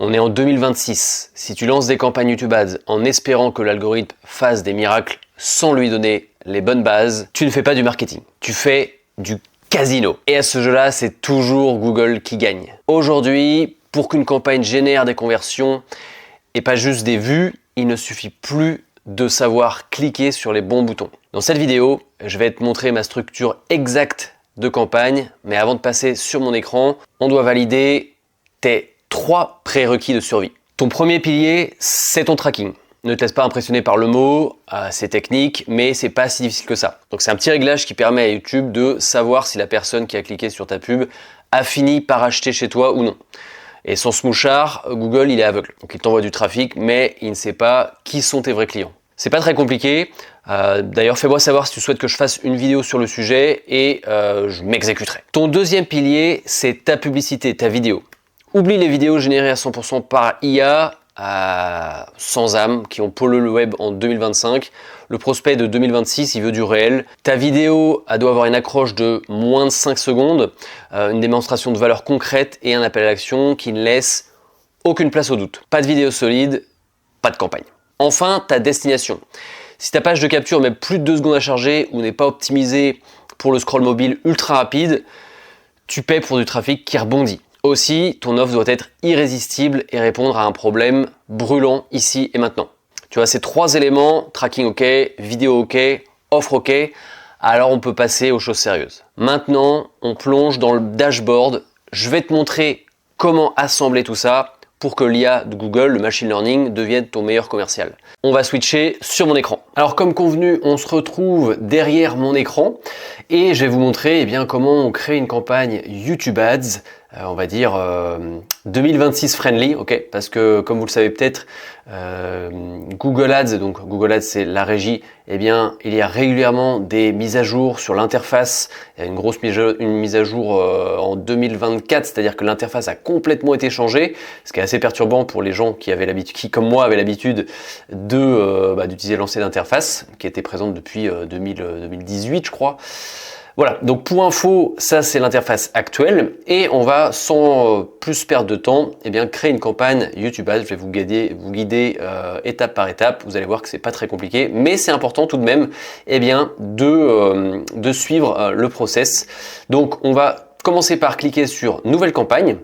On est en 2026. Si tu lances des campagnes YouTube Ads en espérant que l'algorithme fasse des miracles sans lui donner les bonnes bases, tu ne fais pas du marketing. Tu fais du casino. Et à ce jeu-là, c'est toujours Google qui gagne. Aujourd'hui, pour qu'une campagne génère des conversions et pas juste des vues, il ne suffit plus de savoir cliquer sur les bons boutons. Dans cette vidéo, je vais te montrer ma structure exacte de campagne, mais avant de passer sur mon écran, on doit valider tes 3 prérequis de survie. Ton premier pilier, c'est ton tracking. Ne te laisse pas impressionner par le mot, c'est technique, mais c'est pas si difficile que ça. Donc c'est un petit réglage qui permet à YouTube de savoir si la personne qui a cliqué sur ta pub a fini par acheter chez toi ou non. Et sans ce mouchard, Google il est aveugle. Donc il t'envoie du trafic, mais il ne sait pas qui sont tes vrais clients. C'est pas très compliqué. D'ailleurs, fais-moi savoir si tu souhaites que je fasse une vidéo sur le sujet et je m'exécuterai. Ton deuxième pilier, c'est ta publicité, ta vidéo. Oublie les vidéos générées à 100% par IA, sans âme, qui ont pollué le web en 2025. Le prospect de 2026, il veut du réel. Ta vidéo, elle doit avoir une accroche de moins de 5 secondes, une démonstration de valeur concrète et un appel à l'action qui ne laisse aucune place au doute. Pas de vidéo solide, pas de campagne. Enfin, ta destination. Si ta page de capture met plus de 2 secondes à charger ou n'est pas optimisée pour le scroll mobile ultra rapide, tu paies pour du trafic qui rebondit. Aussi, ton offre doit être irrésistible et répondre à un problème brûlant ici et maintenant. Tu vois, ces 3 éléments, tracking OK, vidéo OK, offre OK, alors on peut passer aux choses sérieuses. Maintenant, on plonge dans le dashboard. Je vais te montrer comment assembler tout ça pour que l'IA de Google, le machine learning, devienne ton meilleur commercial. On va switcher sur mon écran. Alors comme convenu, on se retrouve derrière mon écran et je vais vous montrer comment on crée une campagne YouTube Ads, on va dire 2026 friendly, ok, parce que comme vous le savez peut-être, Google Ads, donc Google Ads c'est la régie, il y a régulièrement des mises à jour sur l'interface. Il y a une grosse mise à jour en 2024, c'est-à-dire que l'interface a complètement été changée, ce qui est assez perturbant pour les gens qui avaient l'habitude, qui comme moi avaient l'habitude d'utiliser l'ancienne interface qui était présente depuis 2018 je crois. Voilà, donc pour info, ça c'est l'interface actuelle et on va sans plus perdre de temps créer une campagne YouTube Ads. Je vais vous guider étape par étape. Vous allez voir que c'est pas très compliqué, mais c'est important tout de même de suivre le process. Donc on va commencer par cliquer sur Nouvelle campagne.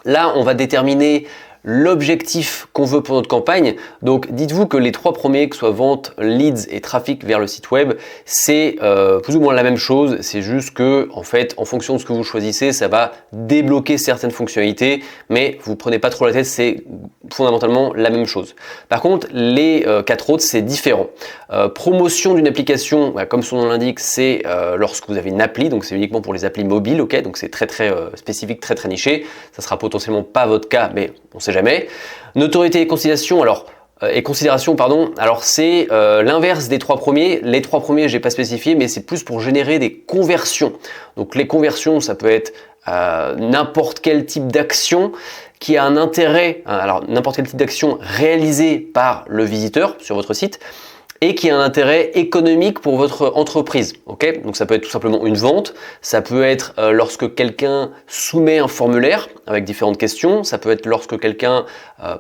Là, on va déterminer l'objectif qu'on veut pour notre campagne. Donc dites-vous que les 3 premiers, que ce soit vente, leads et trafic vers le site web, c'est plus ou moins la même chose. C'est juste que en fait, en fonction de ce que vous choisissez, ça va débloquer certaines fonctionnalités, mais vous prenez pas trop la tête, c'est fondamentalement la même chose. Par contre, les 4 autres, c'est différent. Promotion d'une application, comme son nom l'indique, c'est lorsque vous avez une appli, donc c'est uniquement pour les applis mobiles, ok, donc c'est très spécifique, très niché. Ça sera potentiellement pas votre cas, mais on sait jamais. Notoriété et considération, alors c'est l'inverse des 3 premiers. Les 3 premiers, j'ai pas spécifié, mais c'est plus pour générer des conversions. Donc les conversions, ça peut être n'importe quel type d'action qui a un intérêt, alors n'importe quel type d'action réalisée par le visiteur sur votre site et qui a un intérêt économique pour votre entreprise. Ok, donc ça peut être tout simplement une vente, ça peut être lorsque quelqu'un soumet un formulaire avec différentes questions, ça peut être lorsque quelqu'un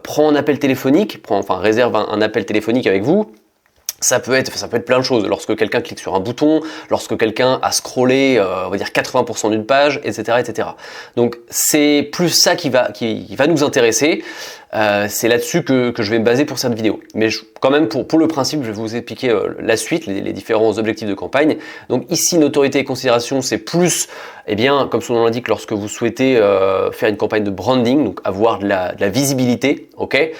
prend un appel téléphonique, réserve un appel téléphonique avec vous. Ça peut être plein de choses. Lorsque quelqu'un clique sur un bouton, lorsque quelqu'un a scrollé, on va dire 80% d'une page, etc., etc. Donc c'est plus ça qui va nous intéresser. C'est là-dessus que je vais me baser pour cette vidéo. Mais quand même pour le principe, je vais vous expliquer la suite, les différents objectifs de campagne. Donc ici, notoriété et considération, c'est plus, comme son nom l'indique, lorsque vous souhaitez faire une campagne de branding, donc avoir de la visibilité, ok.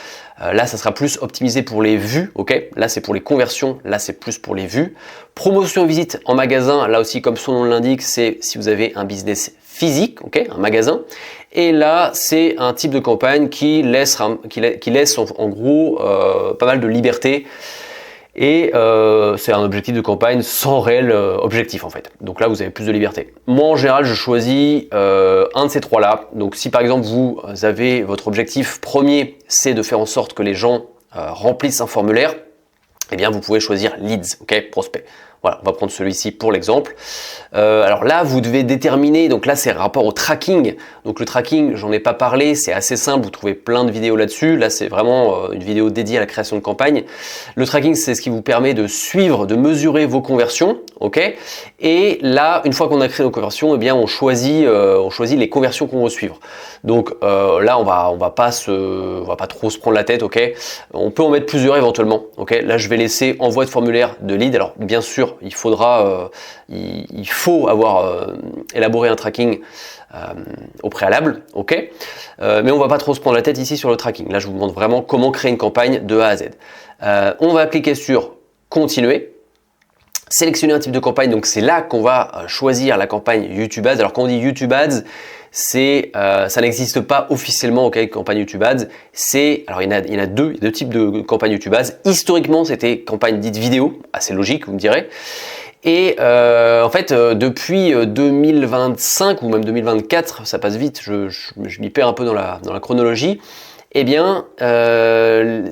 Là, ça sera plus optimisé pour les vues, ok. Là, c'est pour les conversions. Là, c'est plus pour les vues. Promotion et visite en magasin. Là aussi, comme son nom l'indique, c'est si vous avez un business physique, ok, un magasin. Et là, c'est un type de campagne qui laisse en gros pas mal de liberté. Et c'est un objectif de campagne sans réel objectif en fait. Donc là, vous avez plus de liberté. Moi, en général, je choisis un de ces 3-là. Donc si par exemple, vous avez votre objectif premier, c'est de faire en sorte que les gens remplissent un formulaire, vous pouvez choisir leads, ok, prospect. Voilà, on va prendre celui-ci pour l'exemple. Alors là, vous devez déterminer, donc là c'est rapport au tracking. Donc le tracking, j'en ai pas parlé, c'est assez simple, vous trouvez plein de vidéos là-dessus. Là c'est vraiment une vidéo dédiée à la création de campagne. Le tracking, c'est ce qui vous permet de suivre, de mesurer vos conversions, ok. Et là, une fois qu'on a créé nos conversions, eh bien on choisit les conversions qu'on veut suivre. Donc là, on va pas trop se prendre la tête, ok. On peut en mettre plusieurs éventuellement, ok. Là, je vais laisser envoi de formulaire de lead. Alors bien sûr, il faut avoir élaboré un tracking au préalable, ok. Mais on va pas trop se prendre la tête ici sur le tracking. Là, je vous montre vraiment comment créer une campagne de A à Z. On va cliquer sur continuer. Sélectionner un type de campagne, donc c'est là qu'on va choisir la campagne YouTube Ads. Alors quand on dit YouTube Ads, ça n'existe pas officiellement, ok, campagne YouTube Ads. Alors il y en a deux types de campagnes YouTube Ads. Historiquement, c'était campagne dite vidéo, assez logique, vous me direz. Et en fait, depuis 2025 ou même 2024, ça passe vite, je m'y perds un peu dans la chronologie. Eh bien,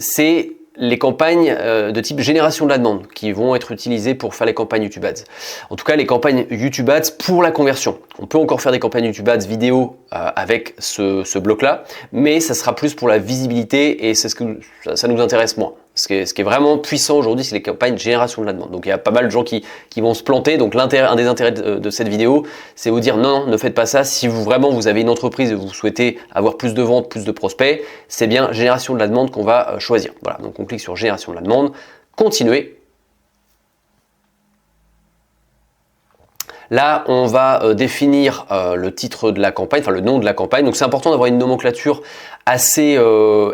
c'est les campagnes de type génération de la demande qui vont être utilisées pour faire les campagnes YouTube Ads. En tout cas, les campagnes YouTube Ads pour la conversion. On peut encore faire des campagnes YouTube Ads vidéo avec ce bloc-là, mais ça sera plus pour la visibilité et c'est ça nous intéresse moins. Ce qui est vraiment puissant aujourd'hui, c'est les campagnes de génération de la demande. Donc il y a pas mal de gens qui vont se planter. Donc un des intérêts de cette vidéo, c'est vous dire non, ne faites pas ça. Si vous avez une entreprise et vous souhaitez avoir plus de ventes, plus de prospects, c'est bien génération de la demande qu'on va choisir. Voilà, donc on clique sur génération de la demande, continuer. Là, on va définir le titre de la campagne, enfin le nom de la campagne. Donc c'est important d'avoir une nomenclature assez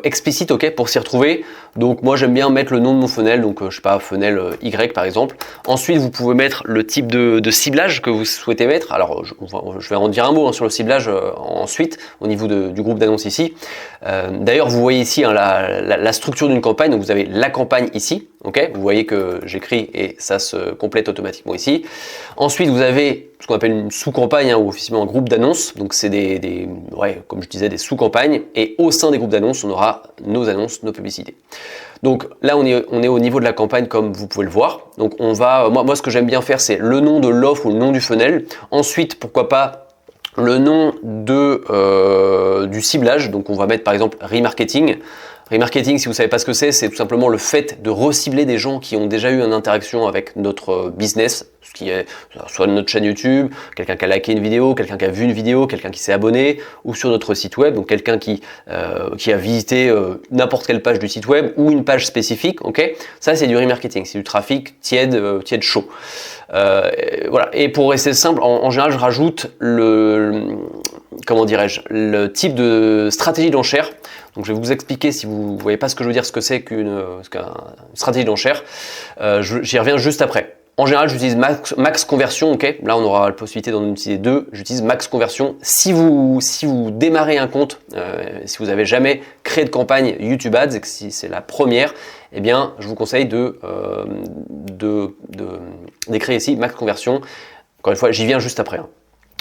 explicite, ok, pour s'y retrouver. Donc moi j'aime bien mettre le nom de mon funnel, donc je sais pas, funnel Y par exemple. Ensuite vous pouvez mettre le type de ciblage que vous souhaitez mettre. Alors je vais en dire un mot sur le ciblage ensuite au niveau du groupe d'annonces ici. D'ailleurs vous voyez ici la structure d'une campagne, donc vous avez la campagne ici, ok. Vous voyez que j'écris et ça se complète automatiquement ici. Ensuite vous avez ce qu'on appelle une sous-campagne ou officiellement un groupe d'annonces. Donc c'est comme je disais, des sous-campagnes. Et au sein des groupes d'annonces, on aura nos annonces, nos publicités. Donc là, on est au niveau de la campagne comme vous pouvez le voir. Donc moi ce que j'aime bien faire, c'est le nom de l'offre ou le nom du funnel. Ensuite, pourquoi pas le nom du ciblage. Donc on va mettre par exemple remarketing. Remarketing, si vous ne savez pas ce que c'est tout simplement le fait de recibler des gens qui ont déjà eu une interaction avec notre business, ce qui est soit notre chaîne YouTube, quelqu'un qui a liké une vidéo, quelqu'un qui a vu une vidéo, quelqu'un qui s'est abonné, ou sur notre site web, donc quelqu'un qui a visité n'importe quelle page du site web ou une page spécifique, ok. Ça c'est du remarketing, c'est du trafic tiède chaud. Voilà. Et pour rester simple, en général, je rajoute le type de stratégie d'enchère. Donc je vais vous expliquer, si vous ne voyez pas ce que je veux dire, ce que c'est qu'une stratégie d'enchère. J'y reviens juste après. En général, j'utilise max conversion, ok. Là, on aura la possibilité d'en utiliser deux. J'utilise max conversion. Si vous démarrez un compte, si vous n'avez jamais créé de campagne YouTube Ads et que si c'est la première, eh bien, je vous conseille d'écrire ici max conversion. Encore une fois, j'y viens juste après.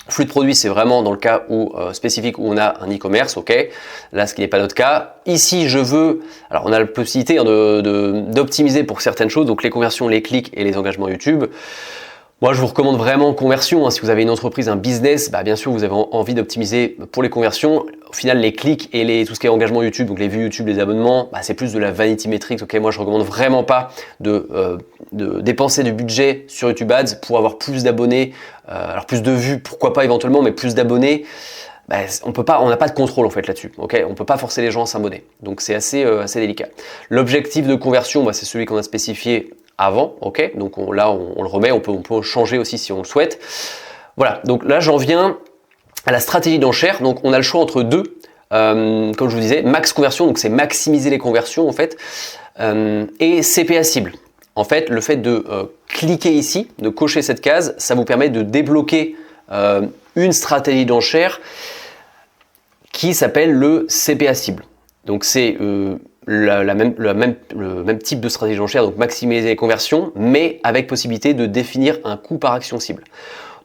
Flux de produits, c'est vraiment dans le cas spécifique où on a un e-commerce, ok. Là, ce qui n'est pas notre cas. Ici, alors on a la possibilité d'optimiser pour certaines choses, donc les conversions, les clics et les engagements YouTube. Moi, je vous recommande vraiment conversion. Si vous avez une entreprise, un business, bien sûr, vous avez envie d'optimiser pour les conversions. Au final, les clics et tout ce qui est engagement YouTube, donc les vues YouTube, les abonnements, c'est plus de la vanity metrics. Ok, moi, je recommande vraiment pas de dépenser du budget sur YouTube Ads pour avoir plus d'abonnés. Alors plus de vues, pourquoi pas éventuellement, mais plus d'abonnés. On n'a pas de contrôle en fait là-dessus. Ok, on peut pas forcer les gens à s'abonner. Donc c'est assez délicat. L'objectif de conversion, c'est celui qu'on a spécifié avant, ok, donc on le remet, on peut changer aussi si on le souhaite. Voilà, donc là j'en viens à la stratégie d'enchère. Donc on a le choix entre deux, comme je vous disais, max conversion, donc c'est maximiser les conversions en fait, et CPA cible. En fait, le fait de cliquer ici, de cocher cette case, ça vous permet de débloquer une stratégie d'enchère qui s'appelle le CPA cible. Donc c'est le même type de stratégie d'enchère, donc maximiser les conversions, mais avec possibilité de définir un coût par action cible.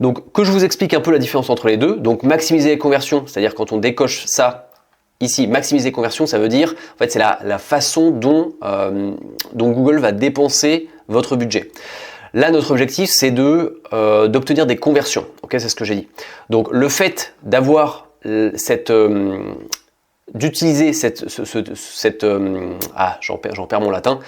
Donc que je vous explique un peu la différence entre les deux. Donc maximiser les conversions, c'est-à-dire quand on décoche ça ici, maximiser les conversions, ça veut dire en fait c'est la façon dont Google va dépenser votre budget. Là, notre objectif, c'est d'obtenir des conversions. Ok, c'est ce que j'ai dit. Donc, le fait d'avoir d'utiliser j'en perds mon latin.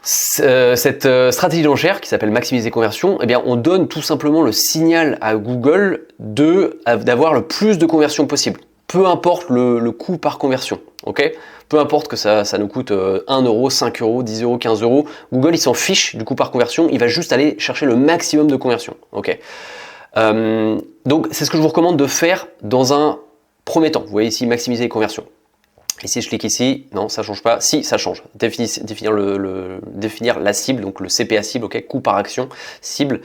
Cette stratégie d'enchère qui s'appelle maximiser conversion, eh bien, on donne tout simplement le signal à Google d'avoir le plus de conversions possible. Peu importe le coût par conversion, ok? Peu importe que ça nous coûte 1 euro, 5 euros, 10 euros, 15 euros. Google, il s'en fiche du coût par conversion, il va juste aller chercher le maximum de conversions, ok? Donc, c'est ce que je vous recommande de faire dans un premier temps. Vous voyez ici, maximiser les conversions. Et si je clique ici, non, ça change pas. Si, ça change. Définir la cible, donc le CPA cible, ok, coût par action cible.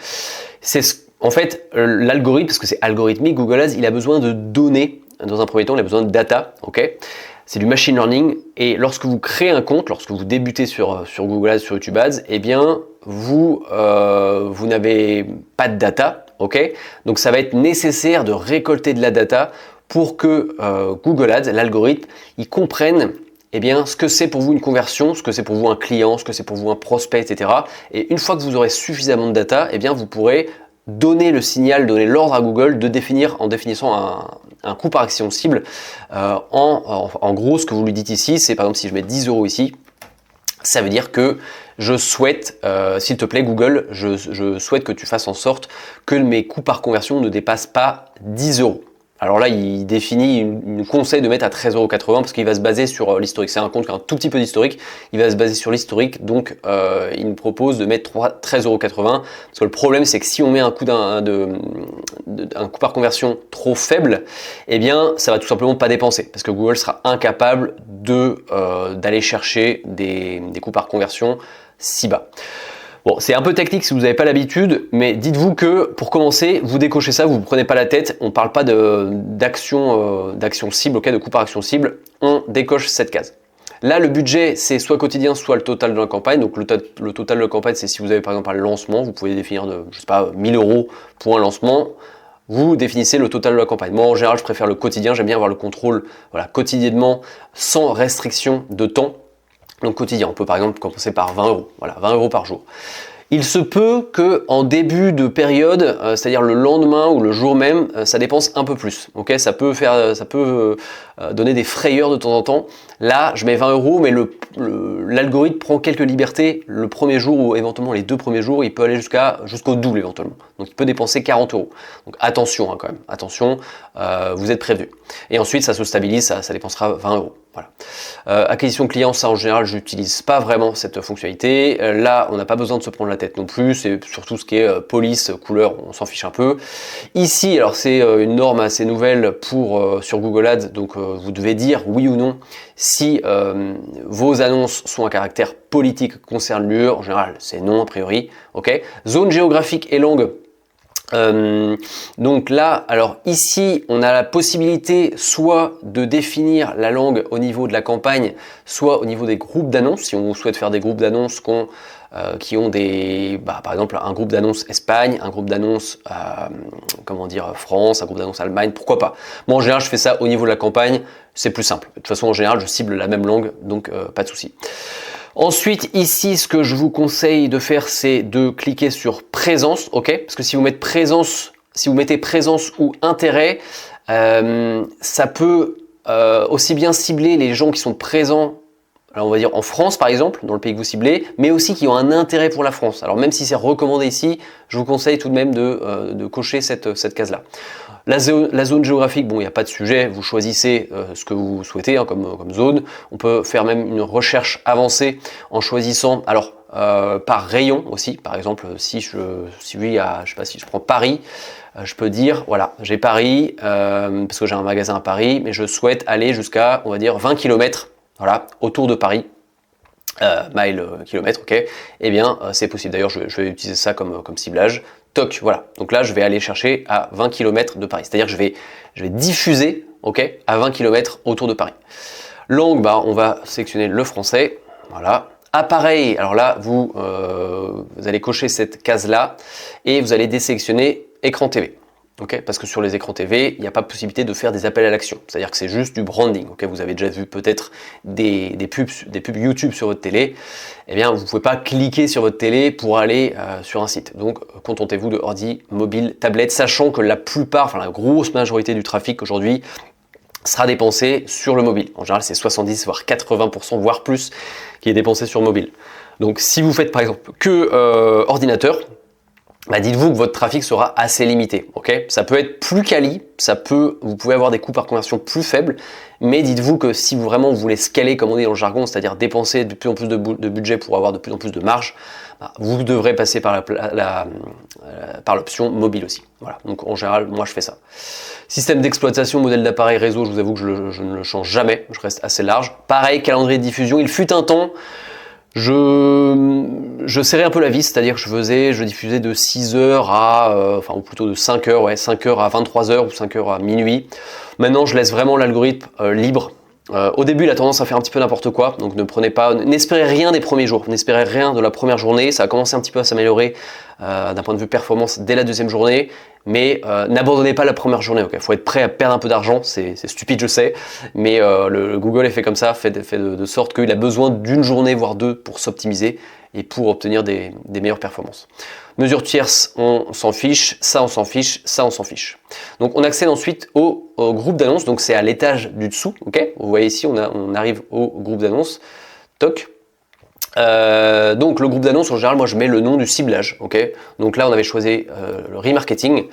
En fait, l'algorithme, parce que c'est algorithmique, Google Ads, il a besoin de données. Dans un premier temps, il a besoin de data, ok. C'est du machine learning. Et lorsque vous créez un compte, lorsque vous débutez sur Google Ads, sur YouTube Ads, eh bien, vous n'avez pas de data, ok. Donc, ça va être nécessaire de récolter de la data pour que Google Ads, l'algorithme, il comprenne eh bien, ce que c'est pour vous une conversion, ce que c'est pour vous un client, ce que c'est pour vous un prospect, etc. Et une fois que vous aurez suffisamment de data, eh bien, vous pourrez donner le signal, donner l'ordre à Google de définir, en définissant un coût par action cible. En gros, ce que vous lui dites ici, c'est par exemple si je mets 10 euros ici, ça veut dire que je souhaite, s'il te plaît Google, je souhaite que tu fasses en sorte que mes coûts par conversion ne dépassent pas 10 euros. Alors là, il définit, il nous conseille de mettre à 13,80 € parce qu'il va se baser sur l'historique. C'est un compte qui a un tout petit peu d'historique, il va se baser sur l'historique, donc il nous propose de mettre 13,80 € parce que le problème, c'est que si on met un coût par conversion trop faible, eh bien, ça va tout simplement pas dépenser parce que Google sera incapable d'aller chercher des coûts par conversion si bas. Bon, c'est un peu technique si vous n'avez pas l'habitude, mais dites-vous que pour commencer, vous décochez ça, vous ne prenez pas la tête, on ne parle pas d'action cible, okay, de coût par action cible, on décoche cette case. Là, le budget, c'est soit quotidien, soit le total de la campagne. Donc, le total de la campagne, c'est si vous avez par exemple un lancement, vous pouvez définir 1000 € pour un lancement. Vous définissez le total de la campagne. Moi, en général, je préfère le quotidien, j'aime bien avoir le contrôle quotidiennement, sans restriction de temps. Donc quotidien, on peut par exemple commencer par 20 €, voilà, 20 € par jour. Il se peut qu'en début de période, c'est-à-dire le lendemain ou le jour même, ça dépense un peu plus. Okay, ça peut donner des frayeurs de temps en temps. Là, je mets 20 €, mais l'algorithme prend quelques libertés. Le premier jour ou éventuellement les 2 premiers jours, il peut aller jusqu'au double éventuellement. Donc il peut dépenser 40 €. Donc attention quand même, attention, vous êtes prévenus. Et ensuite, ça se stabilise, ça dépensera 20 €. Voilà. Acquisition client, ça en général, j'utilise pas vraiment cette fonctionnalité. Là, on n'a pas besoin de se prendre la tête non plus. C'est surtout ce qui est police, couleur, on s'en fiche un peu. Ici, alors c'est une norme assez nouvelle sur Google Ads, donc vous devez dire oui ou non si vos annonces sont à caractère politique, concernent l'UE. En général, c'est non a priori. Ok. Zone géographique et langue. Donc là, alors ici, on a la possibilité soit de définir la langue au niveau de la campagne, soit au niveau des groupes d'annonces. Si on souhaite faire des groupes d'annonces qui ont par exemple, un groupe d'annonces Espagne, un groupe d'annonces France, un groupe d'annonces Allemagne, pourquoi pas. Moi, en général, je fais ça au niveau de la campagne, c'est plus simple. De toute façon, en général, je cible la même langue, donc pas de souci. Ensuite, ici, ce que je vous conseille de faire, c'est de cliquer sur présence, ok? Parce que si vous mettez présence ou intérêt, ça peut aussi bien cibler les gens qui sont présents, alors on va dire en France par exemple, dans le pays que vous ciblez, mais aussi qui ont un intérêt pour la France. Alors même si c'est recommandé ici, je vous conseille tout de même de cocher cette case-là. La zone géographique, bon, il n'y a pas de sujet, vous choisissez ce que vous souhaitez comme zone. On peut faire même une recherche avancée en choisissant, alors par rayon aussi. Par exemple, si je prends Paris, je peux dire, voilà, j'ai Paris, parce que j'ai un magasin à Paris, mais je souhaite aller jusqu'à, on va dire, 20 km, voilà, autour de Paris. Kilomètres, ok, eh bien c'est possible. D'ailleurs, je vais utiliser ça comme ciblage. Toc, voilà. Donc là, je vais aller chercher à 20 km de Paris. C'est-à-dire que je vais diffuser, ok, à 20 km autour de Paris. Langue, on va sélectionner le français. Voilà. Appareil, alors là, vous allez cocher cette case-là et vous allez désélectionner écran TV. Okay, parce que sur les écrans TV, il n'y a pas possibilité de faire des appels à l'action. C'est-à-dire que c'est juste du branding. Okay, vous avez déjà vu peut-être des pubs YouTube sur votre télé. Eh bien, vous ne pouvez pas cliquer sur votre télé pour aller sur un site. Donc, contentez-vous de ordi, mobile, tablette, sachant que la plupart, enfin la grosse majorité du trafic aujourd'hui sera dépensé sur le mobile. En général, c'est 70 voire 80%, voire plus, qui est dépensé sur mobile. Donc, si vous faites par exemple que ordinateur, bah dites-vous que votre trafic sera assez limité, ok? Ça peut être plus quali, vous pouvez avoir des coûts par conversion plus faibles, mais dites-vous que si vous voulez scaler, comme on dit dans le jargon, c'est-à-dire dépenser de plus en plus de budget pour avoir de plus en plus de marge, bah, vous devrez passer par l'option mobile aussi. Voilà. Donc en général, moi je fais ça. Système d'exploitation, modèle d'appareil, réseau, je vous avoue que je ne le change jamais, je reste assez large. Pareil, calendrier de diffusion, il fut un temps. Je serrais un peu la vis, c'est-à-dire que je diffusais de 6h à, ou plutôt de 5h, ouais, 5h à 23h ou 5h à minuit. Maintenant, je laisse vraiment l'algorithme libre. Au début, il a tendance à faire un petit peu n'importe quoi, donc n'espérez rien des premiers jours, n'espérez rien de la première journée. Ça a commencé un petit peu à s'améliorer d'un point de vue performance dès la deuxième journée, mais n'abandonnez pas la première journée. Okay, faut être prêt à perdre un peu d'argent, c'est stupide, je sais, mais le Google est fait comme ça, fait de sorte qu'il a besoin d'une journée voire deux pour s'optimiser et pour obtenir des meilleures performances. Mesure tierce, on s'en fiche, ça on s'en fiche, ça on s'en fiche. Donc on accède ensuite au groupe d'annonces, donc c'est à l'étage du dessous, ok? Vous voyez ici, on arrive au groupe d'annonces, toc. Donc le groupe d'annonces, en général, moi je mets le nom du ciblage, ok? Donc là on avait choisi le remarketing.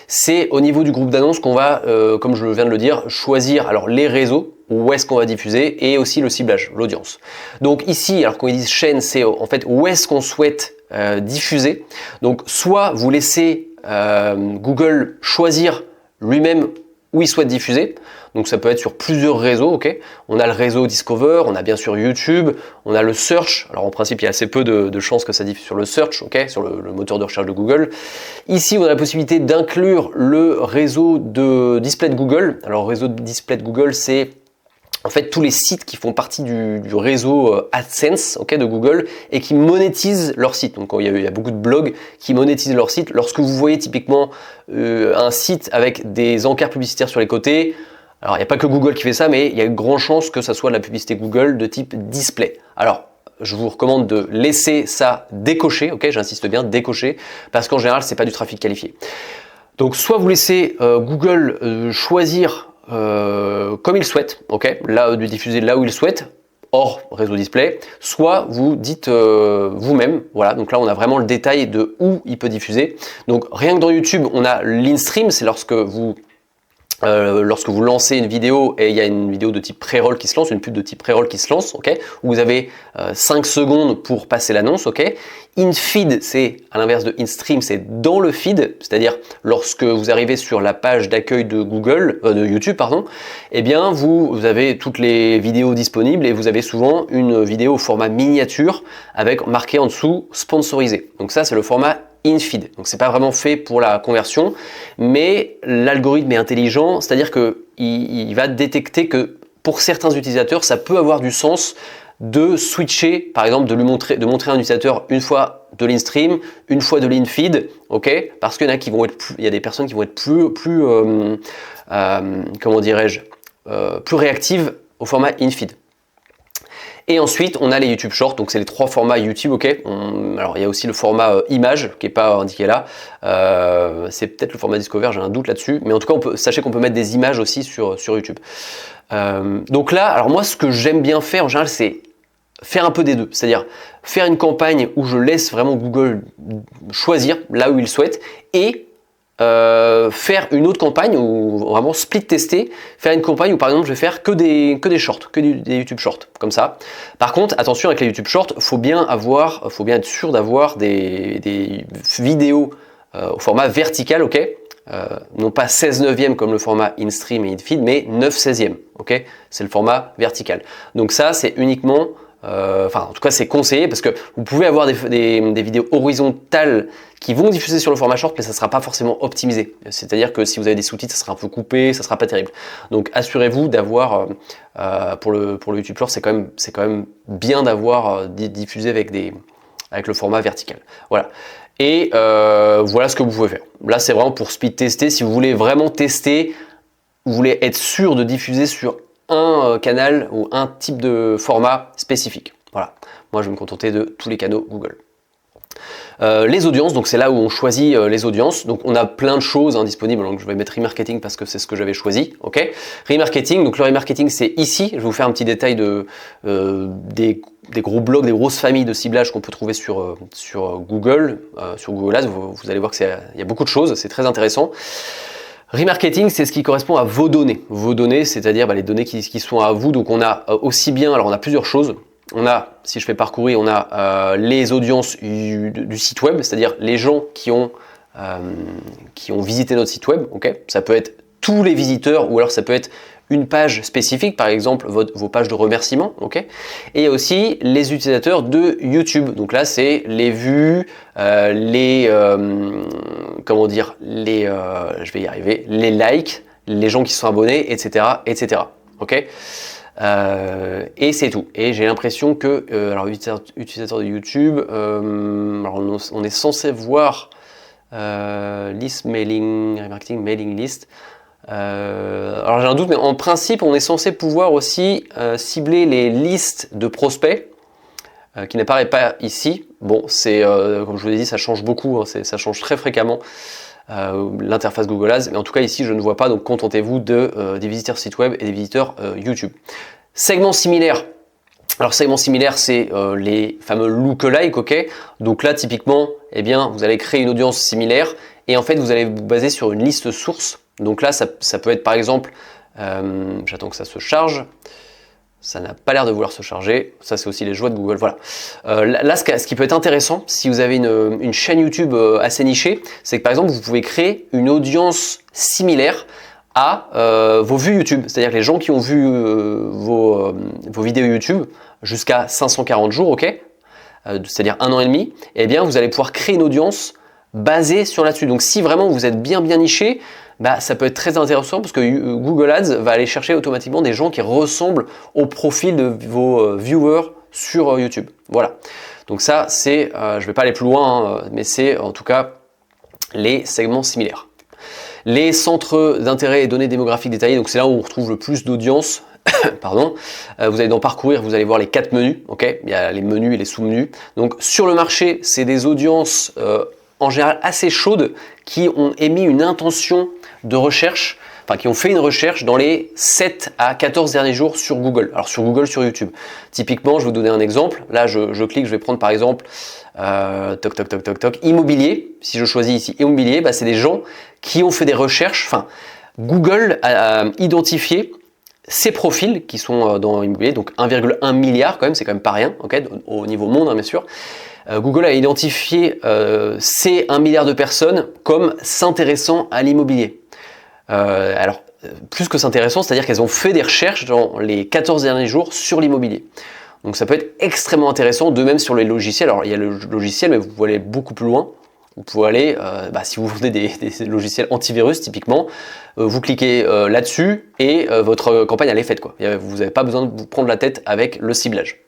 C'est au niveau du groupe d'annonces qu'on va, comme je viens de le dire, choisir alors les réseaux, où est-ce qu'on va diffuser, et aussi le ciblage, l'audience. Donc ici, alors quand ils disent chaîne, c'est en fait où est-ce qu'on souhaite diffuser. Donc soit vous laissez Google choisir lui-même où il souhaite diffuser. Donc ça peut être sur plusieurs réseaux, ok. On a le réseau Discover, on a bien sûr YouTube, on a le Search. Alors en principe, il y a assez peu de chances que ça diffuse sur le Search, ok, sur le moteur de recherche de Google. Ici, on a la possibilité d'inclure le réseau de display de Google. Alors le réseau de display de Google, c'est en fait tous les sites qui font partie du réseau AdSense, okay, de Google et qui monétisent leur site. Donc il y a beaucoup de blogs qui monétisent leur site. Lorsque vous voyez typiquement un site avec des encarts publicitaires sur les côtés, alors il n'y a pas que Google qui fait ça, mais il y a une grande chance que ça soit de la publicité Google de type display. Alors je vous recommande de laisser ça décoché, ok, j'insiste bien, décoché, parce qu'en général c'est pas du trafic qualifié. Donc soit vous laissez Google choisir comme il souhaite, ok, là de diffuser là où il souhaite, hors réseau display, soit vous dites vous-même, voilà, donc là on a vraiment le détail de où il peut diffuser. Donc rien que dans YouTube, on a l'in-stream, c'est lorsque vous lancez une vidéo et il y a une vidéo de type pré-roll qui se lance, une pub de type pré-roll qui se lance, ok, où vous avez 5 secondes pour passer l'annonce, ok. In-feed, c'est à l'inverse de in-stream, c'est dans le feed, c'est-à-dire lorsque vous arrivez sur la page d'accueil de de YouTube, pardon, eh bien vous avez toutes les vidéos disponibles et vous avez souvent une vidéo au format miniature avec marqué en dessous sponsorisé. Donc ça c'est le format in-feed. Donc c'est pas vraiment fait pour la conversion, mais l'algorithme est intelligent, c'est-à-dire que il va détecter que pour certains utilisateurs, ça peut avoir du sens de switcher, par exemple, de montrer à un utilisateur une fois de l'in-stream, une fois de l'in-feed, ok, parce qu'il y en a qui vont être il y a des personnes qui vont être plus comment dirais-je, plus réactives au format in-feed. Et ensuite, on a les YouTube Shorts, donc c'est les 3 formats YouTube, ok. Alors il y a aussi le format image qui n'est pas indiqué là. C'est peut-être le format Discover, j'ai un doute là-dessus. Mais en tout cas, sachez qu'on peut mettre des images aussi sur YouTube. Donc là, alors moi, ce que j'aime bien faire en général, c'est faire un peu des deux. C'est-à-dire faire une campagne où je laisse vraiment Google choisir là où il souhaite et faire une autre campagne ou vraiment split tester, faire une campagne où par exemple je vais faire que des shorts, des YouTube shorts comme ça. Par contre, attention avec les YouTube shorts, faut bien être sûr d'avoir des vidéos au format vertical, ok, non pas 16/9 comme le format in-stream et in-feed, mais 9/16, ok, c'est le format vertical. Donc ça c'est uniquement en tout cas c'est conseillé parce que vous pouvez avoir des vidéos horizontales qui vont diffuser sur le format short, mais ça ne sera pas forcément optimisé. C'est-à-dire que si vous avez des sous-titres, ça sera un peu coupé, ça ne sera pas terrible. Donc assurez-vous d'avoir, pour le YouTube short, c'est quand même bien d'avoir diffusé avec avec le format vertical. Voilà. Et voilà ce que vous pouvez faire. Là, c'est vraiment pour speed tester. Si vous voulez vraiment tester, vous voulez être sûr de diffuser sur un canal ou un type de format spécifique. Voilà. Moi, je vais me contenter de tous les canaux Google. Les audiences, donc c'est là où on choisit les audiences. Donc on a plein de choses disponibles. Donc je vais mettre remarketing parce que c'est ce que j'avais choisi. Ok. Remarketing. Donc le remarketing, c'est ici. Je vais vous faire un petit détail des gros blocs, des grosses familles de ciblage qu'on peut trouver sur Google, sur Google Ads. Vous allez voir qu'il y a beaucoup de choses. C'est très intéressant. Remarketing, c'est ce qui correspond à vos données. Vos données, c'est-à-dire les données qui sont à vous. Donc on a aussi bien, alors on a plusieurs choses. On a, si je fais parcourir, on a les audiences du site web, c'est-à-dire les gens qui ont visité notre site web. Okay, ça peut être tous les visiteurs ou alors ça peut être une page spécifique, par exemple vos pages de remerciement. Okay, et il y a aussi les utilisateurs de YouTube. Donc là, c'est les vues, je vais y arriver, les likes, les gens qui sont abonnés, etc., etc. Ok. Et c'est tout. Et j'ai l'impression que, alors utilisateur de YouTube, alors on est censé voir list mailing, remarketing mailing list. Alors j'ai un doute, mais en principe, on est censé pouvoir aussi cibler les listes de prospects qui n'apparaît pas ici. Bon, c'est comme je vous l'ai dit, ça change beaucoup, hein, ça change très fréquemment. L'interface Google Ads, mais en tout cas ici je ne vois pas, donc contentez-vous des visiteurs site web et des visiteurs YouTube. Segments similaires. Alors segments similaires, c'est les fameux lookalike, ok. Donc là typiquement, eh bien vous allez créer une audience similaire et en fait vous allez vous baser sur une liste source. Donc là ça peut être par exemple, j'attends que ça se charge. Ça n'a pas l'air de vouloir se charger. Ça, c'est aussi les joies de Google. Voilà. Là, ce qui peut être intéressant, si vous avez une chaîne YouTube assez nichée, c'est que par exemple, vous pouvez créer une audience similaire à vos vues YouTube. C'est-à-dire que les gens qui ont vu vos vidéos YouTube jusqu'à 540 jours, ok, c'est-à-dire 1 an et demi, eh bien, vous allez pouvoir créer une audience basée sur là-dessus. Donc, si vraiment vous êtes bien niché, bah, ça peut être très intéressant parce que Google Ads va aller chercher automatiquement des gens qui ressemblent au profil de vos viewers sur YouTube. Voilà. Donc ça, c'est, je ne vais pas aller plus loin, hein, mais c'est en tout cas les segments similaires. Les centres d'intérêt et données démographiques détaillées, donc c'est là où on retrouve le plus d'audience. Pardon. Vous allez dans parcourir, vous allez voir les 4 menus. Ok, il y a les menus et les sous-menus. Donc sur le marché, c'est des audiences en général assez chaudes qui ont émis une intention de recherche, enfin qui ont fait une recherche dans les 7 à 14 derniers jours sur Google. Alors sur Google, sur YouTube. Typiquement, je vais vous donner un exemple. Là, je clique, je vais prendre par exemple immobilier. Si je choisis ici immobilier, bah, c'est des gens qui ont fait des recherches. Enfin, Google a identifié ces profils qui sont dans l'immobilier, donc 1,1 milliard quand même, c'est quand même pas rien, ok, au niveau monde, hein, bien sûr. Google a identifié ces 1 milliard de personnes comme s'intéressant à l'immobilier. Alors, plus que s'intéressant, c'est-à-dire qu'elles ont fait des recherches dans les 14 derniers jours sur l'immobilier. Donc ça peut être extrêmement intéressant, de même sur les logiciels. Alors il y a le logiciel, mais vous pouvez aller beaucoup plus loin. Vous pouvez aller, si vous vendez des logiciels antivirus typiquement, vous cliquez là-dessus et votre campagne elle est faite, quoi. Vous n'avez pas besoin de vous prendre la tête avec le ciblage.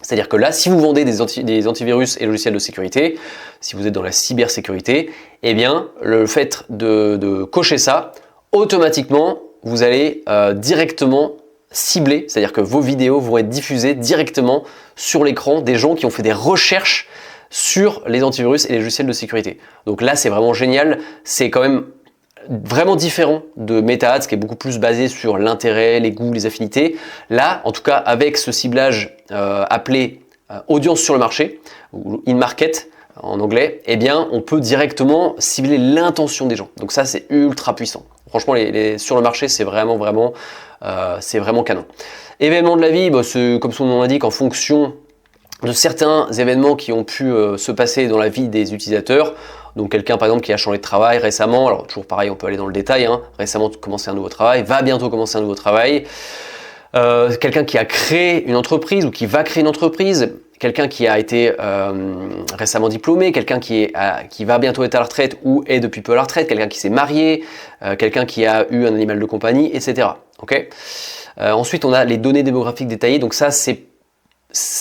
C'est-à-dire que là, si vous vendez des antivirus et logiciels de sécurité, si vous êtes dans la cybersécurité, eh bien le fait de cocher ça, automatiquement, vous allez directement cibler, c'est-à-dire que vos vidéos vont être diffusées directement sur l'écran des gens qui ont fait des recherches sur les antivirus et les logiciels de sécurité. Donc là, c'est vraiment génial. C'est quand même vraiment différent de Meta Ads qui est beaucoup plus basé sur l'intérêt, les goûts, les affinités. Là, en tout cas, avec ce ciblage appelé audience sur le marché, ou in-market en anglais, eh bien, on peut directement cibler l'intention des gens. Donc ça, c'est ultra puissant. Franchement, sur le marché, c'est vraiment canon. Événements de la vie, c'est comme son nom l'indique, en fonction de certains événements qui ont pu se passer dans la vie des utilisateurs. Donc quelqu'un par exemple qui a changé de travail récemment, alors toujours pareil, on peut aller dans le détail, hein, récemment commencé un nouveau travail, va bientôt commencer un nouveau travail. Quelqu'un qui a créé une entreprise ou qui va créer une entreprise, quelqu'un qui a été récemment diplômé, quelqu'un qui va bientôt être à la retraite ou est depuis peu à la retraite, quelqu'un qui s'est marié, quelqu'un qui a eu un animal de compagnie, etc. Okay. Ensuite, on a les données démographiques détaillées. Donc ça, c'est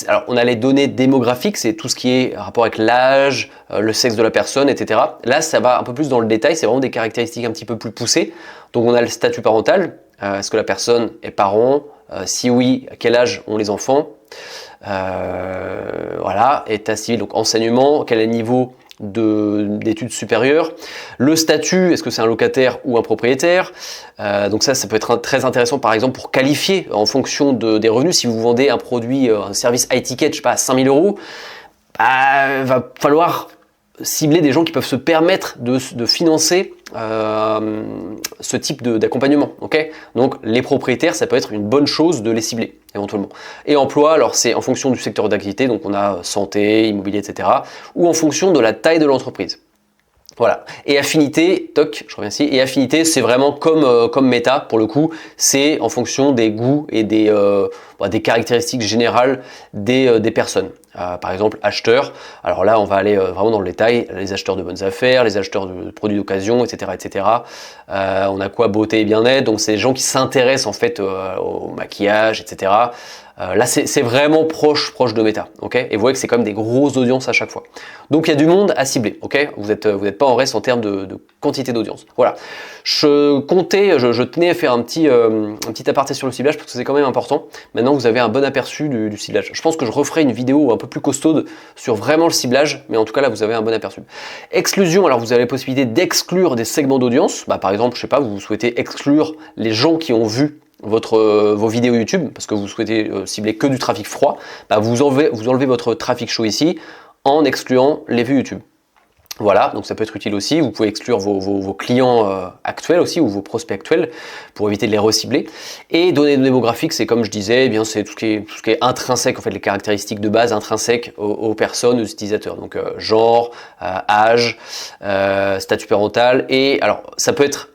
Alors, on a les données démographiques, c'est tout ce qui est rapport avec l'âge, le sexe de la personne, etc. Là, ça va un peu plus dans le détail, c'est vraiment des caractéristiques un petit peu plus poussées. Donc, on a le statut parental. Est-ce que la personne est parent? Si oui, à quel âge ont les enfants? Voilà, état civil, donc enseignement, quel est le niveau d'études supérieures, le statut, est-ce que c'est un locataire ou un propriétaire, donc ça peut être très intéressant par exemple pour qualifier en fonction des revenus. Si vous vendez un produit, un service high ticket, je sais pas, à 5 000 euros, va falloir cibler des gens qui peuvent se permettre de financer ce type d'accompagnement. Okay, donc les propriétaires, ça peut être une bonne chose de les cibler éventuellement. Et emploi, alors c'est en fonction du secteur d'activité, donc on a santé, immobilier, etc. ou en fonction de la taille de l'entreprise. Voilà. Et affinité, toc, je reviens ici. Et affinité, c'est vraiment comme Meta pour le coup. C'est en fonction des goûts et des caractéristiques générales des personnes. Par exemple, acheteurs. Alors là, on va aller vraiment dans le détail. Les acheteurs de bonnes affaires, les acheteurs de produits d'occasion, etc., etc. On a quoi? Beauté et bien-être. Donc c'est les gens qui s'intéressent en fait au maquillage, etc. Là, c'est vraiment proche de Meta, ok? Et vous voyez que c'est quand même des grosses audiences à chaque fois. Donc, il y a du monde à cibler, ok? Vous êtes pas en reste en termes de quantité d'audience. Voilà. Je tenais à faire un petit aparté sur le ciblage parce que c'est quand même important. Maintenant, vous avez un bon aperçu du ciblage. Je pense que je referai une vidéo un peu plus costaude sur vraiment le ciblage, mais en tout cas, là, vous avez un bon aperçu. Exclusion, alors vous avez la possibilité d'exclure des segments d'audience. Par exemple, je sais pas, vous souhaitez exclure les gens qui ont vu vos vidéos YouTube, parce que vous souhaitez cibler que du trafic froid, vous enlevez votre trafic chaud ici en excluant les vues YouTube. Voilà, donc ça peut être utile aussi. Vous pouvez exclure vos clients actuels aussi, ou vos prospects actuels, pour éviter de les recibler. Et données démographiques, c'est comme je disais, eh bien c'est tout ce qui est intrinsèque, en fait, les caractéristiques de base intrinsèques aux personnes, aux utilisateurs. Donc genre, âge, statut parental, et alors ça peut être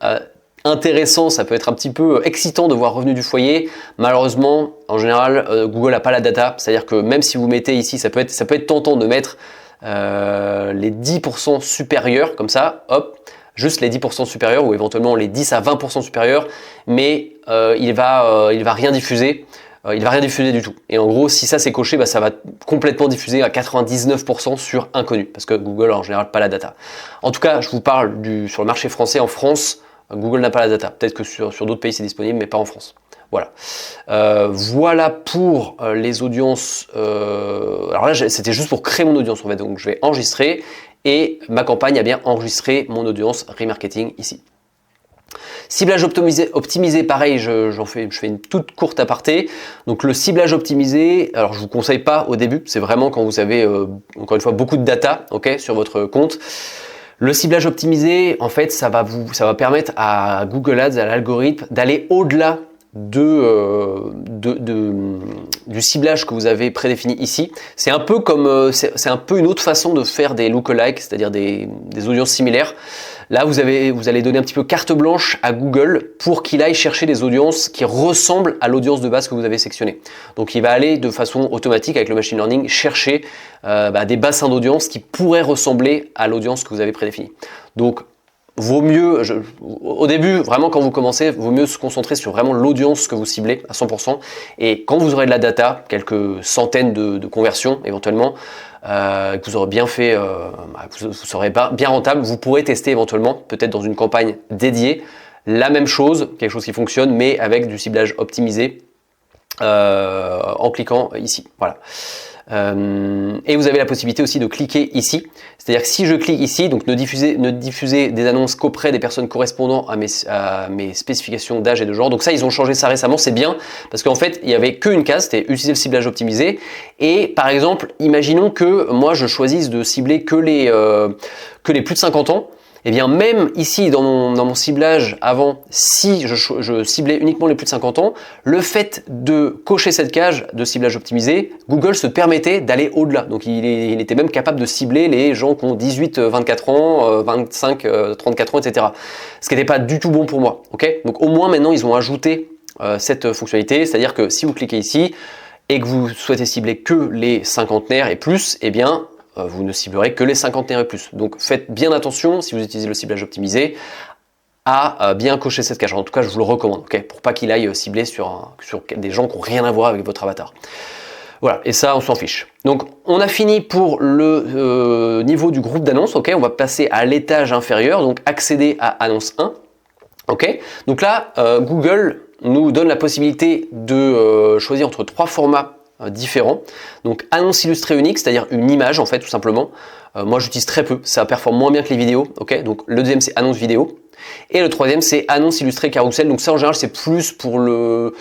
intéressant, ça peut être un petit peu excitant de voir revenu du foyer. Malheureusement, en général, Google n'a pas la data. C'est-à-dire que même si vous mettez ici, ça peut être tentant de mettre les 10% supérieurs, comme ça, hop, juste les 10% supérieurs ou éventuellement les 10 à 20% supérieurs, mais il va rien diffuser. Il va rien diffuser du tout. Et en gros, si ça c'est coché, ça va complètement diffuser à 99% sur inconnu, parce que Google en général pas la data. En tout cas, je vous parle sur le marché français. En France, Google n'a pas la data. Peut-être que sur d'autres pays c'est disponible, mais pas en France. Voilà. Voilà pour les audiences. Alors là, c'était juste pour créer mon audience en fait. Donc je vais enregistrer et ma campagne a bien enregistré mon audience remarketing ici. Ciblage optimisé, pareil, je fais une toute courte aparté. Donc le ciblage optimisé, alors je vous conseille pas au début, c'est vraiment quand vous avez encore une fois beaucoup de data, ok, sur votre compte. Le ciblage optimisé, en fait, ça va permettre à Google Ads, à l'algorithme, d'aller au-delà du ciblage que vous avez prédéfini ici. C'est un peu une autre façon de faire des lookalikes, c'est-à-dire des audiences similaires. Là, vous allez donner un petit peu carte blanche à Google pour qu'il aille chercher des audiences qui ressemblent à l'audience de base que vous avez sectionnée. Donc, il va aller de façon automatique avec le machine learning chercher des bassins d'audience qui pourraient ressembler à l'audience que vous avez prédéfinie. Donc, vaut mieux, au début, vraiment quand vous commencez, vaut mieux se concentrer sur vraiment l'audience que vous ciblez à 100%. Et quand vous aurez de la data, quelques centaines de conversions éventuellement, que vous aurez bien fait, vous serez bien rentable, vous pourrez tester éventuellement, peut-être dans une campagne dédiée, la même chose, quelque chose qui fonctionne, mais avec du ciblage optimisé en cliquant ici. Voilà. Et vous avez la possibilité aussi de cliquer ici, c'est-à-dire que si je clique ici, donc ne diffuser des annonces qu'auprès des personnes correspondant à mes spécifications d'âge et de genre. Donc ça, ils ont changé ça récemment, c'est bien, parce qu'en fait, il n'y avait qu'une case, c'était utiliser le ciblage optimisé. Et par exemple, imaginons que moi je choisisse de cibler que les plus de 50 ans. Et bien même ici dans mon ciblage avant, si je ciblais uniquement les plus de 50 ans, le fait de cocher cette case de ciblage optimisé, Google se permettait d'aller au-delà. Donc il était même capable de cibler les gens qui ont 18, 24 ans, 25, 34 ans, etc. Ce qui n'était pas du tout bon pour moi. Okay, donc au moins maintenant ils ont ajouté cette fonctionnalité, c'est-à-dire que si vous cliquez ici et que vous souhaitez cibler que les cinquantenaires et plus, eh bien vous ne ciblerez que les cinquantenaires et plus. Donc faites bien attention, si vous utilisez le ciblage optimisé, à bien cocher cette case. En tout cas, je vous le recommande, okay, pour pas qu'il aille cibler sur des gens qui n'ont rien à voir avec votre avatar. Voilà, et ça, on s'en fiche. Donc, on a fini pour le niveau du groupe d'annonces. Ok, on va passer à l'étage inférieur, donc accéder à annonce 1. Ok, donc là, Google nous donne la possibilité de choisir entre 3 formats différents. Donc, annonce illustrée unique, c'est-à-dire une image, en fait, tout simplement. Moi, j'utilise très peu, ça performe moins bien que les vidéos. Ok, donc le deuxième, c'est annonce vidéo. Et le troisième, c'est annonce illustrée carousel. Donc ça, en général, c'est plus pour le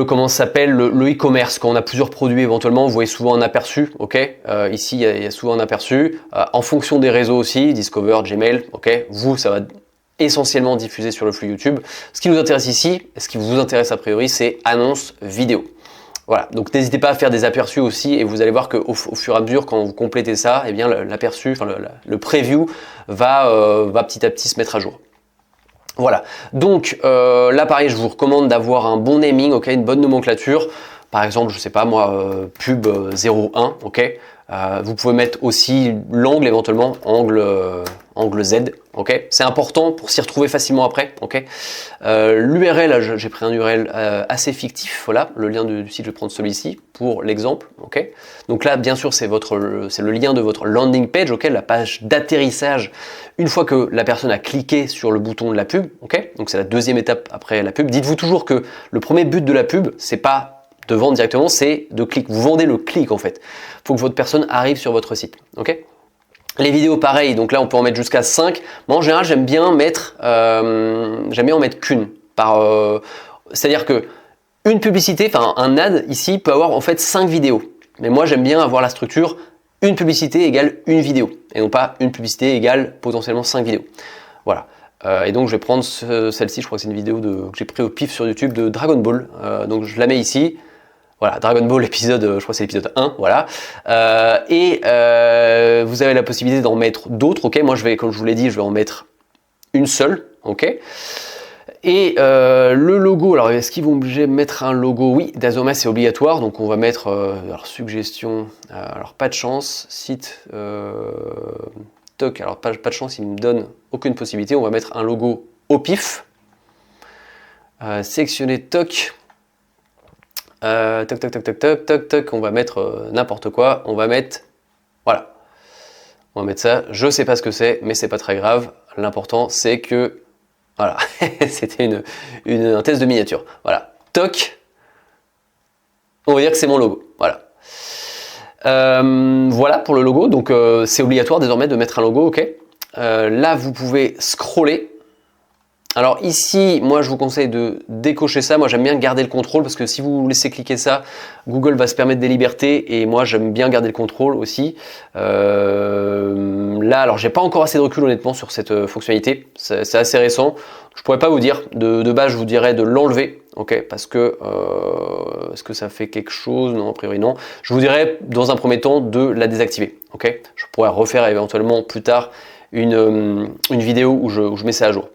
comment ça s'appelle, le e-commerce. Quand on a plusieurs produits éventuellement, vous voyez souvent un aperçu, ok. Ici, il y a souvent un aperçu. En fonction des réseaux aussi, Discover, Gmail, ok. Vous, ça va essentiellement diffuser sur le flux YouTube. Ce qui nous intéresse ici, ce qui vous intéresse a priori, c'est annonce vidéo. Voilà, donc n'hésitez pas à faire des aperçus aussi et vous allez voir qu'au fur et à mesure, quand vous complétez ça, eh bien l'aperçu, enfin le preview va petit à petit se mettre à jour. Voilà, donc là pareil, je vous recommande d'avoir un bon naming, ok, une bonne nomenclature. Par exemple, je sais pas moi, pub 01, ok. Vous pouvez mettre aussi l'angle éventuellement, angle Z, ok. C'est important pour s'y retrouver facilement après, ok. L'URL, j'ai pris un URL assez fictif, voilà, le lien du site, je vais prendre celui-ci pour l'exemple, ok. Donc là, bien sûr, c'est le lien de votre landing page, ok, la page d'atterrissage, une fois que la personne a cliqué sur le bouton de la pub, ok. Donc c'est la deuxième étape après la pub. Dites-vous toujours que le premier but de la pub, c'est pas de vendre directement, c'est de clic. Vous vendez le clic en fait. Il faut que votre personne arrive sur votre site. Ok. Les vidéos pareil, donc là on peut en mettre jusqu'à 5. Moi en général j'aime bien en mettre qu'une. C'est-à-dire que une publicité, enfin un ad ici peut avoir en fait 5 vidéos. Mais moi j'aime bien avoir la structure une publicité égale une vidéo. Et non pas une publicité égale potentiellement 5 vidéos. Voilà. Et donc je vais prendre celle-ci, je crois que c'est une vidéo que j'ai pris au pif sur YouTube de Dragon Ball. Donc je la mets ici. Voilà, Dragon Ball épisode, je crois que c'est l'épisode 1, voilà. Vous avez la possibilité d'en mettre d'autres, ok. Moi, comme je vous l'ai dit, je vais en mettre une seule, ok. Et le logo, alors est-ce qu'ils vont obliger de mettre un logo? Oui, désormais c'est obligatoire, donc on va mettre, alors suggestion, alors pas de chance, site, toc, alors pas de chance, il ne me donne aucune possibilité, on va mettre un logo au pif, sélectionner toc. Toc, on va mettre n'importe quoi, on va mettre, voilà, on va mettre ça, je sais pas ce que c'est, mais c'est pas très grave, l'important c'est que, voilà, c'était un test de miniature, voilà, toc, on va dire que c'est mon logo, voilà. Voilà pour le logo, donc c'est obligatoire désormais de mettre un logo, ok. Là vous pouvez scroller. Alors ici, moi je vous conseille de décocher ça, moi j'aime bien garder le contrôle parce que si vous laissez cliquer ça, Google va se permettre des libertés et moi j'aime bien garder le contrôle aussi. Là, alors j'ai pas encore assez de recul honnêtement sur cette fonctionnalité, c'est assez récent, je pourrais pas vous dire, de base je vous dirais de l'enlever, ok, parce que est-ce que ça fait quelque chose? Non, a priori non. Je vous dirais dans un premier temps de la désactiver, ok. Je pourrais refaire éventuellement plus tard une vidéo où je mets ça à jour.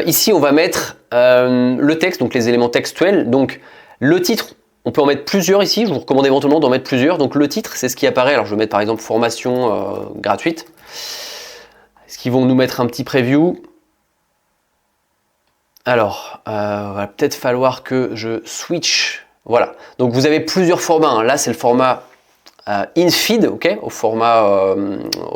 Ici, on va mettre le texte, donc les éléments textuels. Donc, le titre, on peut en mettre plusieurs ici. Je vous recommande éventuellement d'en mettre plusieurs. Donc, le titre, c'est ce qui apparaît. Alors, je vais mettre par exemple formation gratuite. Est-ce qu'ils vont nous mettre un petit preview? Alors, va peut-être falloir que je switch. Voilà. Donc, vous avez plusieurs formats, hein. Là, c'est le format in-feed, ok, au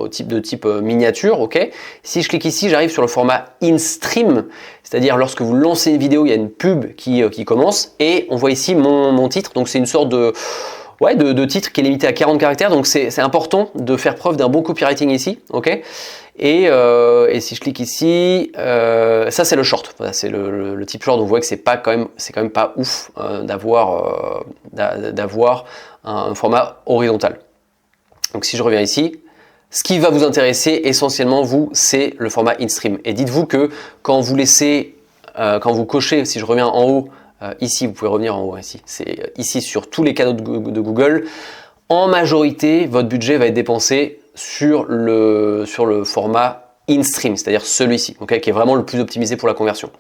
type miniature, ok. Si je clique ici, j'arrive sur le format in-stream, c'est-à-dire lorsque vous lancez une vidéo, il y a une pub qui commence et on voit ici mon titre. Donc c'est une sorte de titre qui est limité à 40 caractères. Donc c'est important de faire preuve d'un bon copywriting ici, ok. Et si je clique ici, ça c'est le short. Voilà, c'est le type short. Donc vous voyez que c'est quand même pas ouf d'avoir un format horizontal. Donc si je reviens ici, ce qui va vous intéresser essentiellement vous, c'est le format in-stream. Et dites-vous que quand vous cochez, si je reviens en haut, ici, vous pouvez revenir en haut ici. C'est ici sur tous les canaux de Google. En majorité, votre budget va être dépensé sur le format in-stream, c'est-à-dire celui-ci, okay, qui est vraiment le plus optimisé pour la conversion.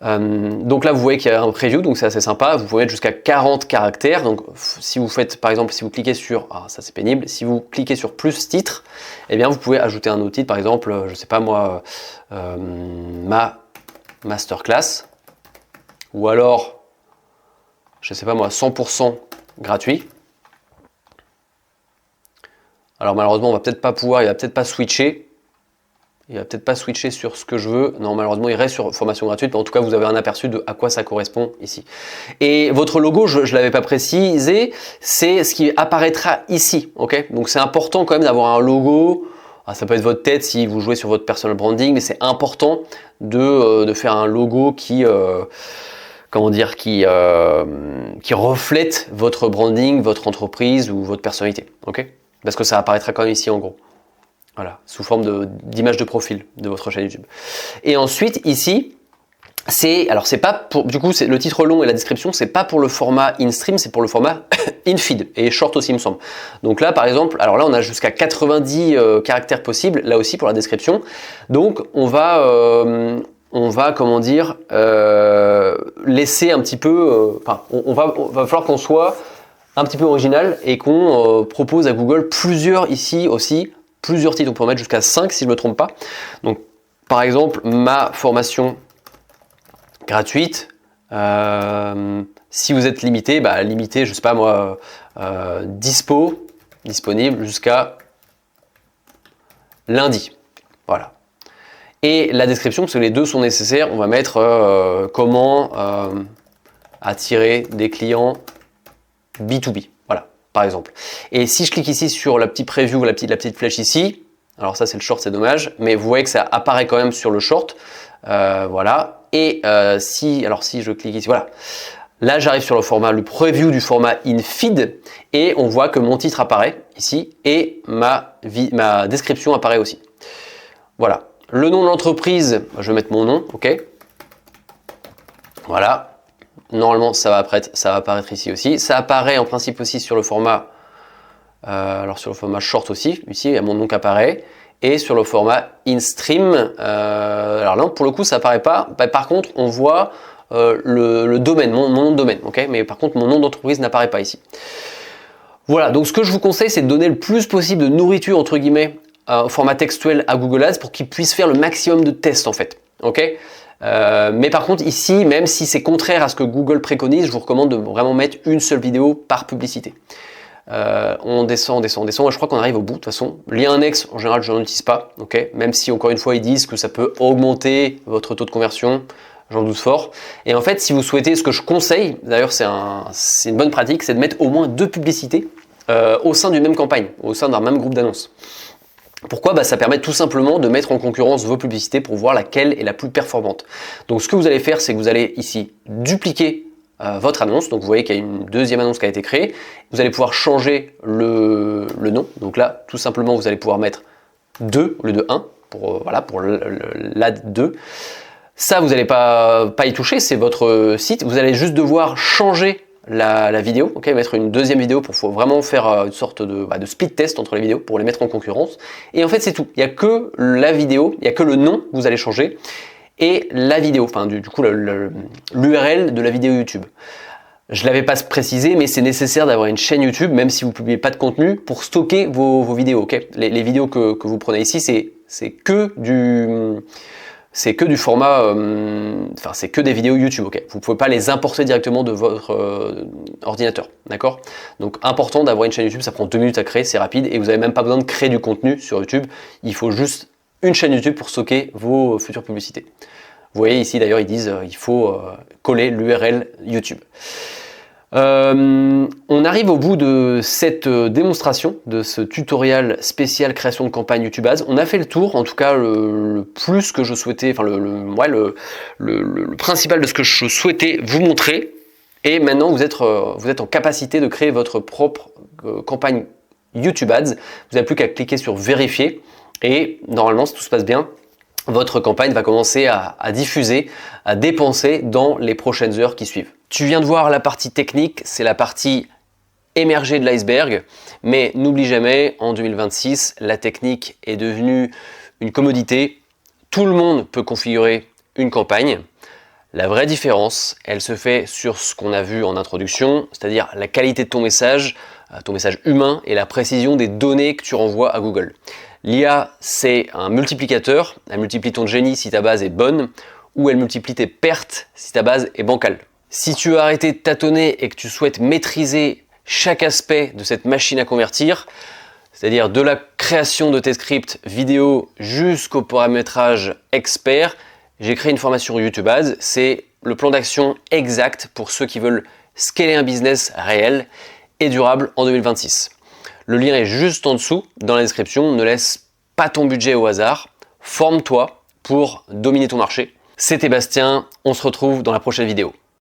Donc là vous voyez qu'il y a un preview, donc c'est assez sympa, vous pouvez mettre jusqu'à 40 caractères. Donc si vous faites par exemple, si vous cliquez sur, ça c'est pénible, si vous cliquez sur plus titre, eh bien vous pouvez ajouter un autre titre, par exemple, je sais pas moi, ma masterclass, ou alors je sais pas moi, 100% gratuit. Alors malheureusement, on va peut-être pas pouvoir, il va peut-être pas switcher. Il va peut-être pas switcher sur ce que je veux. Non, malheureusement, il reste sur formation gratuite. Mais en tout cas, vous avez un aperçu de à quoi ça correspond ici. Et votre logo, je ne l'avais pas précisé, c'est ce qui apparaîtra ici. Ok, donc c'est important quand même d'avoir un logo. Ah, ça peut être votre tête si vous jouez sur votre personal branding, mais c'est important de faire un logo qui, comment dire, qui reflète votre branding, votre entreprise ou votre personnalité. Ok, parce que ça apparaîtra quand même ici en gros. Voilà, sous forme d'image de profil de votre chaîne YouTube. Et ensuite, ici, c'est pas pour, du coup, c'est le titre long et la description, c'est pas pour le format in-stream, c'est pour le format in-feed et short aussi, il me semble. Donc là, par exemple, alors là, on a jusqu'à 90 caractères possibles, là aussi pour la description. Donc, on va comment dire, laisser un petit peu, on va falloir qu'on soit un petit peu original et qu'on propose à Google plusieurs ici aussi, plusieurs titres, on peut en mettre jusqu'à 5 si je ne me trompe pas. Donc par exemple, ma formation gratuite, si vous êtes limité, limité, je sais pas moi, disponible jusqu'à lundi. Voilà. Et la description, parce que les deux sont nécessaires, on va mettre comment attirer des clients B2B. Voilà, par exemple. Et si je clique ici sur la petite preview, la petite flèche ici, alors ça c'est le short, c'est dommage, mais vous voyez que ça apparaît quand même sur le short. Voilà. Et si je clique ici, voilà. Là, j'arrive sur le preview du format in-feed et on voit que mon titre apparaît ici et ma description apparaît aussi. Voilà. Le nom de l'entreprise, je vais mettre mon nom, ok. Voilà. Normalement, ça va apparaître ici aussi. Ça apparaît en principe aussi sur le format, sur le format short aussi. Ici, il y a mon nom qui apparaît. Et sur le format in-stream, alors là, pour le coup, ça apparaît pas. Par contre, on voit le domaine, mon nom de domaine, ok. Mais par contre, mon nom d'entreprise n'apparaît pas ici. Voilà. Donc, ce que je vous conseille, c'est de donner le plus possible de nourriture entre guillemets au format textuel à Google Ads pour qu'il puisse faire le maximum de tests en fait, ok. Mais par contre ici, même si c'est contraire à ce que Google préconise, je vous recommande de vraiment mettre une seule vidéo par publicité. On descend, et je crois qu'on arrive au bout de toute façon. Lien annexe, en général, je n'en utilise pas, ok. Même si encore une fois ils disent que ça peut augmenter votre taux de conversion, j'en doute fort. Et en fait, si vous souhaitez, ce que je conseille, d'ailleurs c'est une bonne pratique, c'est de mettre au moins 2 publicités au sein d'une même campagne, au sein d'un même groupe d'annonces. Pourquoi ? Ça permet tout simplement de mettre en concurrence vos publicités pour voir laquelle est la plus performante. Donc ce que vous allez faire, c'est que vous allez ici dupliquer votre annonce. Donc vous voyez qu'il y a une deuxième annonce qui a été créée. Vous allez pouvoir changer le nom. Donc là, tout simplement, vous allez pouvoir mettre 2 au lieu de 1 pour l'ad 2. Ça, vous n'allez pas y toucher, c'est votre site. Vous allez juste devoir changer la vidéo, ok, mettre une deuxième vidéo pour vraiment faire une sorte de split test entre les vidéos pour les mettre en concurrence. Et en fait, c'est tout. Il n'y a que la vidéo, il n'y a que le nom que vous allez changer et la vidéo, enfin du coup l'URL de la vidéo YouTube. Je ne l'avais pas précisé, mais c'est nécessaire d'avoir une chaîne YouTube, même si vous ne publiez pas de contenu, pour stocker vos vidéos. Ok, les vidéos que vous prenez ici, c'est que du format, c'est que des vidéos YouTube, ok. Vous ne pouvez pas les importer directement de votre ordinateur, d'accord. Donc important d'avoir une chaîne YouTube, ça prend 2 minutes à créer, c'est rapide et vous n'avez même pas besoin de créer du contenu sur YouTube. Il faut juste une chaîne YouTube pour stocker vos futures publicités. Vous voyez ici d'ailleurs ils disent il faut coller l'URL YouTube. On arrive au bout de cette démonstration, de ce tutoriel spécial création de campagne YouTube Ads. On a fait le tour, en tout cas le plus que je souhaitais, enfin le principal de ce que je souhaitais vous montrer. Et maintenant vous êtes en capacité de créer votre propre campagne YouTube Ads. Vous n'avez plus qu'à cliquer sur vérifier et normalement si tout se passe bien, votre campagne va commencer à diffuser, à dépenser dans les prochaines heures qui suivent. Tu viens de voir la partie technique, c'est la partie émergée de l'iceberg, mais n'oublie jamais, en 2026, la technique est devenue une commodité. Tout le monde peut configurer une campagne. La vraie différence, elle se fait sur ce qu'on a vu en introduction, c'est-à-dire la qualité de ton message humain et la précision des données que tu renvoies à Google. L'IA, c'est un multiplicateur, elle multiplie ton génie si ta base est bonne, ou elle multiplie tes pertes si ta base est bancale. Si tu as arrêté de tâtonner et que tu souhaites maîtriser chaque aspect de cette machine à convertir, c'est-à-dire de la création de tes scripts vidéo jusqu'au paramétrage expert, j'ai créé une formation YouTube Ads. C'est le plan d'action exact pour ceux qui veulent scaler un business réel et durable en 2026. Le lien est juste en dessous dans la description. Ne laisse pas ton budget au hasard. Forme-toi pour dominer ton marché. C'était Bastien, on se retrouve dans la prochaine vidéo.